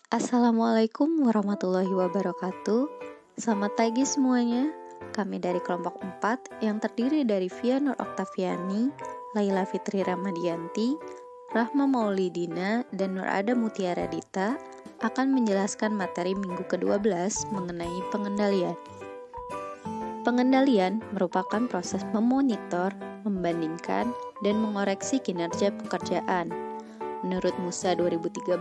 Assalamualaikum warahmatullahi wabarakatuh. Selamat pagi semuanya. Kami dari kelompok 4 yang terdiri dari Via Nur Oktaviani, Laila Fitri Ramadianti, Rahma Maulidina, dan Nur Ada Mutiara Dita akan menjelaskan materi minggu ke-12 mengenai pengendalian. Pengendalian merupakan proses memonitor, membandingkan, dan mengoreksi kinerja pekerjaan. Menurut Musa 2013,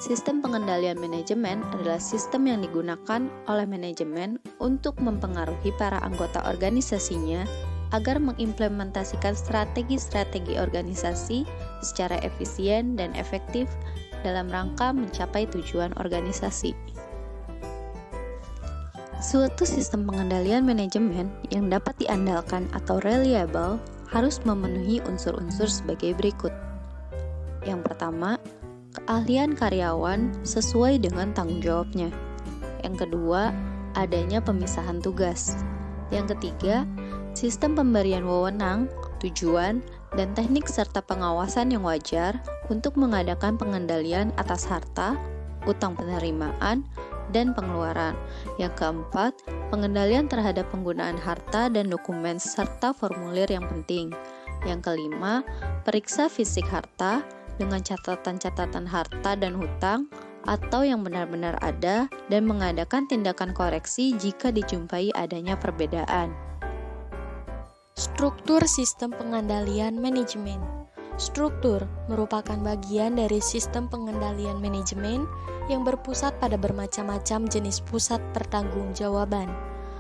sistem pengendalian manajemen adalah sistem yang digunakan oleh manajemen untuk mempengaruhi para anggota organisasinya agar mengimplementasikan strategi-strategi organisasi secara efisien dan efektif dalam rangka mencapai tujuan organisasi. Suatu sistem pengendalian manajemen yang dapat diandalkan atau reliable harus memenuhi unsur-unsur sebagai berikut. Yang pertama, keahlian karyawan sesuai dengan tanggung jawabnya. Yang kedua, adanya pemisahan tugas. Yang ketiga, sistem pemberian wewenang, tujuan, dan teknik serta pengawasan yang wajar untuk mengadakan pengendalian atas harta, utang penerimaan, dan pengeluaran. Yang keempat, pengendalian terhadap penggunaan harta dan dokumen serta formulir yang penting. Yang kelima, periksa fisik harta dengan catatan-catatan harta dan hutang atau yang benar-benar ada dan mengadakan tindakan koreksi jika dijumpai adanya perbedaan. Struktur sistem pengendalian manajemen. Struktur merupakan bagian dari sistem pengendalian manajemen yang berpusat pada bermacam-macam jenis pusat pertanggungjawaban.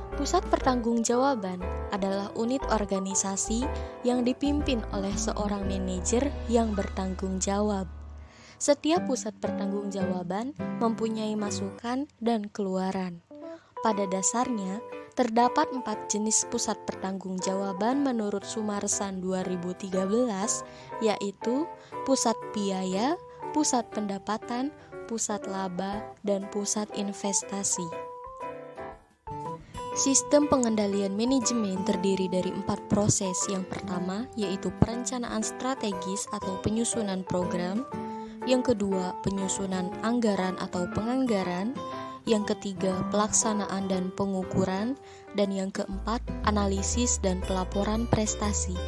Pusat pertanggungjawaban adalah unit organisasi yang dipimpin oleh seorang manajer yang bertanggung jawab. Setiap pusat pertanggungjawaban mempunyai masukan dan keluaran. Pada dasarnya, terdapat 4 jenis pusat pertanggungjawaban menurut Sumarsan 2013, yaitu pusat biaya, pusat pendapatan, pusat laba, dan pusat investasi. Sistem pengendalian manajemen terdiri dari 4 proses. Yang pertama yaitu perencanaan strategis atau penyusunan program. Yang kedua, penyusunan anggaran atau penganggaran. Yang ketiga, pelaksanaan dan pengukuran. Dan yang keempat, analisis dan pelaporan prestasi.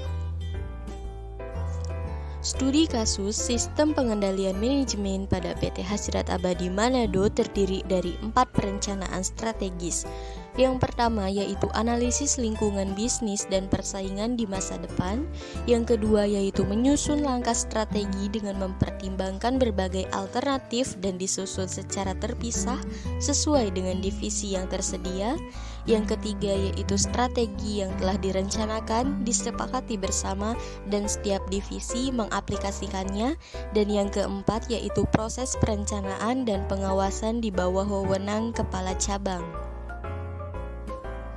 Studi kasus sistem pengendalian manajemen pada PT Hasrat Abadi Manado terdiri dari 4 perencanaan strategis. Yang pertama yaitu analisis lingkungan bisnis dan persaingan di masa depan. Yang kedua yaitu menyusun langkah strategi dengan mempertimbangkan berbagai alternatif dan disusun secara terpisah sesuai dengan divisi yang tersedia. Yang ketiga yaitu strategi yang telah direncanakan, disepakati bersama dan setiap divisi mengaplikasikannya. Dan yang keempat yaitu proses perencanaan dan pengawasan di bawah wewenang kepala cabang.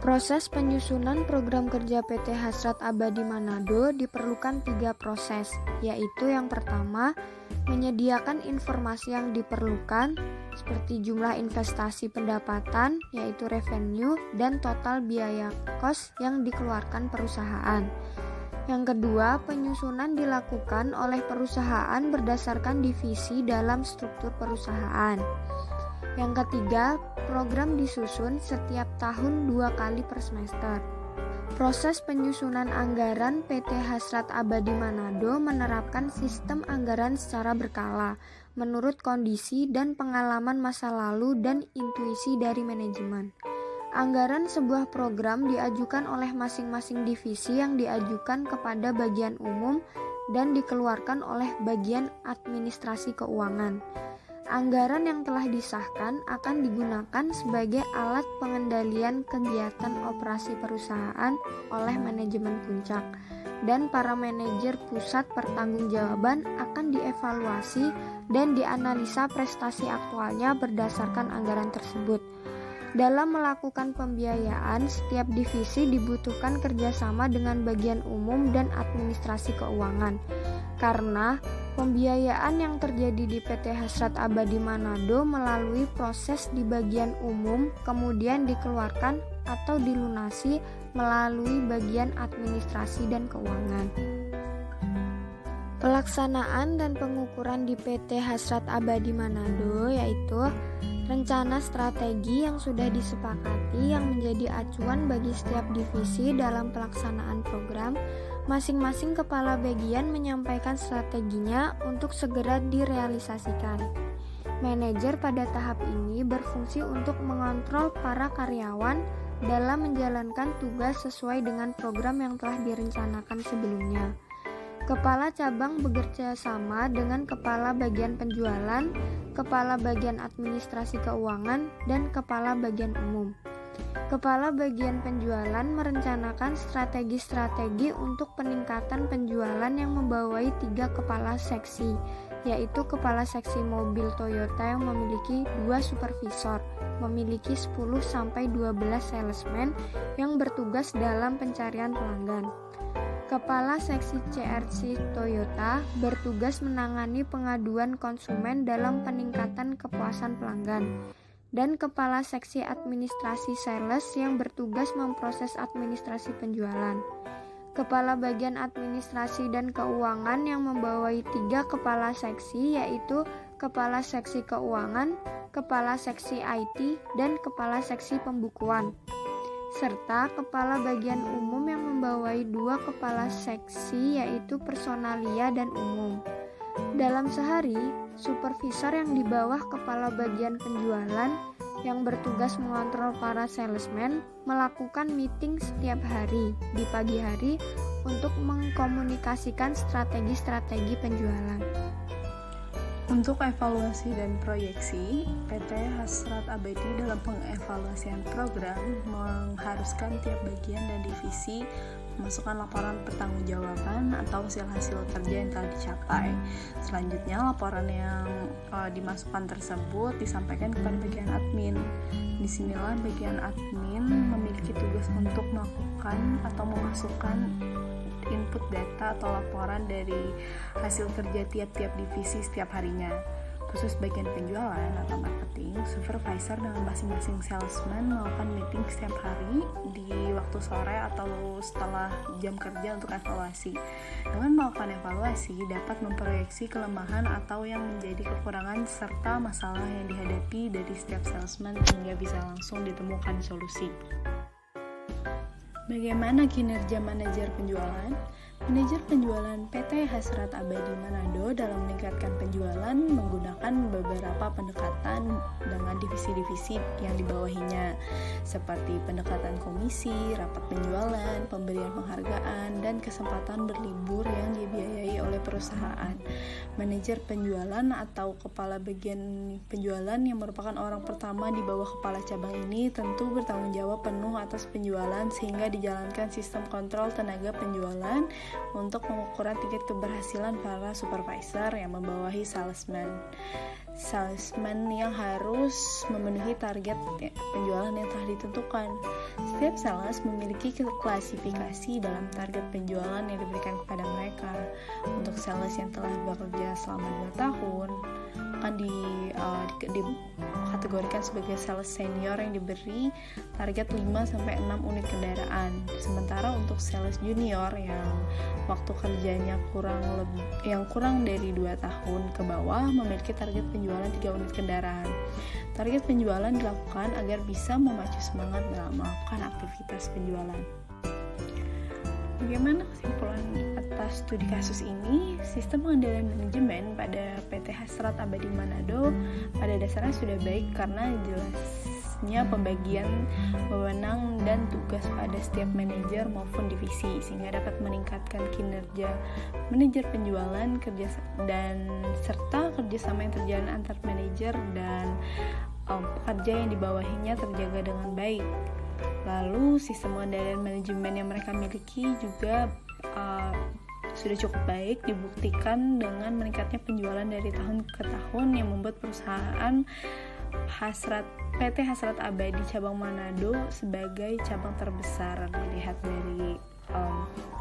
Proses penyusunan program kerja PT Hasrat Abadi Manado diperlukan 3 proses, yaitu yang pertama, menyediakan informasi yang diperlukan, seperti jumlah investasi pendapatan, yaitu revenue, dan total biaya kos yang dikeluarkan perusahaan. Yang kedua, penyusunan dilakukan oleh perusahaan berdasarkan divisi dalam struktur perusahaan. Yang ketiga, program disusun setiap tahun 2 kali per semester. Proses penyusunan anggaran PT Hasrat Abadi Manado menerapkan sistem anggaran secara berkala, menurut kondisi dan pengalaman masa lalu dan intuisi dari manajemen. Anggaran sebuah program diajukan oleh masing-masing divisi yang diajukan kepada bagian umum dan dikeluarkan oleh bagian administrasi keuangan. Anggaran yang telah disahkan akan digunakan sebagai alat pengendalian kegiatan operasi perusahaan oleh manajemen puncak, dan para manajer pusat pertanggungjawaban akan dievaluasi dan dianalisa prestasi aktualnya berdasarkan anggaran tersebut. Dalam melakukan pembiayaan, setiap divisi dibutuhkan kerjasama dengan bagian umum dan administrasi keuangan, karena pembiayaan yang terjadi di PT Hasrat Abadi Manado melalui proses di bagian umum kemudian dikeluarkan atau dilunasi melalui bagian administrasi dan keuangan. Pelaksanaan dan pengukuran di PT Hasrat Abadi Manado yaitu rencana strategi yang sudah disepakati yang menjadi acuan bagi setiap divisi dalam pelaksanaan program. Masing-masing kepala bagian menyampaikan strateginya untuk segera direalisasikan. Manajer pada tahap ini berfungsi untuk mengontrol para karyawan dalam menjalankan tugas sesuai dengan program yang telah direncanakan sebelumnya. Kepala cabang bekerja sama dengan kepala bagian penjualan, kepala bagian administrasi keuangan, dan kepala bagian umum. Kepala bagian penjualan merencanakan strategi-strategi untuk peningkatan penjualan yang membawahi 3 kepala seksi, yaitu kepala seksi mobil Toyota yang memiliki 2 supervisor, memiliki 10-12 salesman yang bertugas dalam pencarian pelanggan. Kepala seksi CRC Toyota bertugas menangani pengaduan konsumen dalam peningkatan kepuasan pelanggan, dan kepala seksi administrasi sales yang bertugas memproses administrasi penjualan. Kepala bagian administrasi dan keuangan yang membawahi 3 kepala seksi yaitu kepala seksi keuangan, kepala seksi IT, dan kepala seksi pembukuan, serta kepala bagian umum yang membawahi 2 kepala seksi yaitu personalia dan umum. Dalam sehari, supervisor yang di bawah kepala bagian penjualan yang bertugas mengontrol para salesman melakukan meeting setiap hari di pagi hari untuk mengkomunikasikan strategi-strategi penjualan. Untuk evaluasi dan proyeksi, PT Hasrat Abadi dalam pengevaluasian program mengharuskan tiap bagian dan divisi memasukkan laporan pertanggungjawaban atau hasil kerja yang telah dicapai. Selanjutnya, laporan yang dimasukkan tersebut disampaikan kepada bagian admin. Disinilah bagian admin memiliki tugas untuk melakukan atau memasukkan input data atau laporan dari hasil kerja tiap-tiap divisi setiap harinya. Khusus bagian penjualan atau marketing, supervisor dengan masing-masing salesman melakukan meeting setiap hari di waktu sore atau setelah jam kerja untuk evaluasi. Dengan melakukan evaluasi, dapat memproyeksi kelemahan atau yang menjadi kekurangan serta masalah yang dihadapi dari setiap salesman hingga bisa langsung ditemukan solusi. Bagaimana kinerja manajer penjualan? Manajer penjualan PT Hasrat Abadi Manado dalam meningkatkan penjualan menggunakan beberapa pendekatan dengan divisi-divisi yang dibawahinya, seperti pendekatan komisi, rapat penjualan, pemberian penghargaan, dan kesempatan berlibur yang dibiayai oleh perusahaan. Manajer penjualan atau kepala bagian penjualan yang merupakan orang pertama di bawah kepala cabang ini tentu bertanggung jawab penuh atas penjualan sehingga dijalankan sistem kontrol tenaga penjualan untuk pengukuran tingkat keberhasilan para supervisor yang membawahi salesman yang harus memenuhi target penjualan yang telah ditentukan. Setiap sales memiliki klasifikasi dalam target penjualan yang diberikan kepada mereka. Untuk sales yang telah bekerja selama 2 tahun akan dikategorikan sebagai sales senior yang diberi target 5-6 unit kendaraan. Sementara untuk sales junior yang waktu kerjanya kurang dari 2 tahun ke bawah memiliki target penjualan 3 unit kendaraan. Target penjualan dilakukan agar bisa memacu semangat dalam melakukan aktivitas penjualan. Bagaimana kesimpulan atas studi kasus ini? Sistem pengendalian manajemen pada PT Hasrat Abadi Manado pada dasarnya sudah baik karena jelasnya pembagian wewenang dan tugas pada setiap manajer maupun divisi sehingga dapat meningkatkan kinerja manajer penjualan serta kerjasama yang terjalin antar manajer dan pekerja yang dibawahinya terjaga dengan baik. Lalu sistem pengendalian manajemen yang mereka miliki juga sudah cukup baik, dibuktikan dengan meningkatnya penjualan dari tahun ke tahun yang membuat perusahaan PT Hasrat Abadi cabang Manado sebagai cabang terbesar dilihat dari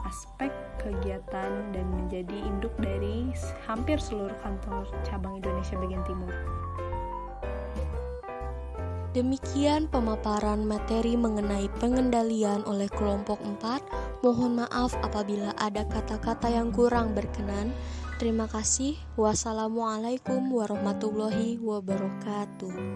aspek kegiatan dan menjadi induk dari hampir seluruh kantor cabang Indonesia bagian timur. Demikian pemaparan materi mengenai pengendalian oleh kelompok 4. Mohon maaf apabila ada kata-kata yang kurang berkenan. Terima kasih. Wassalamualaikum warahmatullahi wabarakatuh.